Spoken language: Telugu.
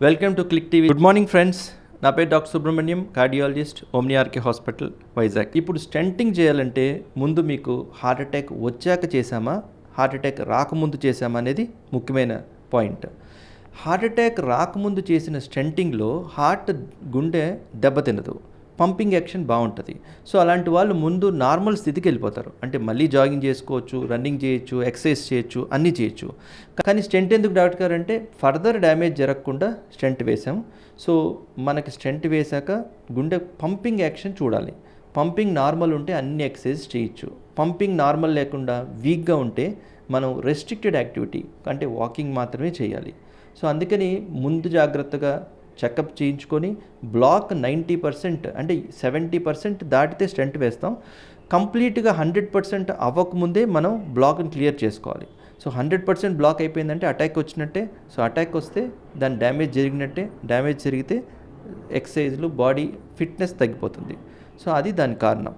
Welcome to Click TV. Good morning friends. నా పేరు doctor Subrahmanyam, cardiologist, Omni RK hospital, Vizag. ఇప్పుడు స్టెంటింగ్ చేయాలంటే ముందు మీకు హార్ట్ అటాక్ వచ్చాక చేశామా, హార్ట్ అటాక్ రాకముందు చేశామా అనేది ముఖ్యమైన పాయింట్. హార్ట్ అటాక్ రాకముందు చేసిన స్టెంటింగ్లో గుండె దెబ్బతినదు, పంపింగ్ యాక్షన్ బాగుంటుంది. సో అలాంటి వాళ్ళు ముందు నార్మల్ స్థితికి వెళ్ళిపోతారు. అంటే మళ్ళీ జాగింగ్ చేసుకోవచ్చు, రన్నింగ్ చేయొచ్చు, ఎక్సర్సైజ్ చేయొచ్చు, అన్నీ చేయొచ్చు. కానీ స్టెంట్ ఎందుకు డాక్టర్ గారు అంటే ఫర్దర్ డ్యామేజ్ జరగకుండా స్టెంట్ వేసాం. సో మనకి స్టెంట్ వేశాక గుండె పంపింగ్ యాక్షన్ చూడాలి. పంపింగ్ నార్మల్ ఉంటే అన్ని ఎక్సర్సైజ్ చేయొచ్చు. పంపింగ్ నార్మల్ లేకుండా వీక్గా ఉంటే మనం రెస్ట్రిక్టెడ్ యాక్టివిటీ అంటే వాకింగ్ మాత్రమే చేయాలి. సో అందుకని ముందు జాగ్రత్తగా చెకప్ చేయించుకొని బ్లాక్ 90% అంటే 70% దాటితే స్టెంట్ వేస్తాం. కంప్లీట్గా 100% అవ్వకముందే మనం బ్లాక్ని క్లియర్ చేసుకోవాలి. సో 100% బ్లాక్ అయిపోయిందంటే అటాక్ వచ్చినట్టే. సో అటాక్ వస్తే దాని డ్యామేజ్ జరిగినట్టే. డ్యామేజ్ జరిగితే ఎక్సర్సైజ్లు బాడీ ఫిట్నెస్ తగ్గిపోతుంది. సో అది దాని కారణం.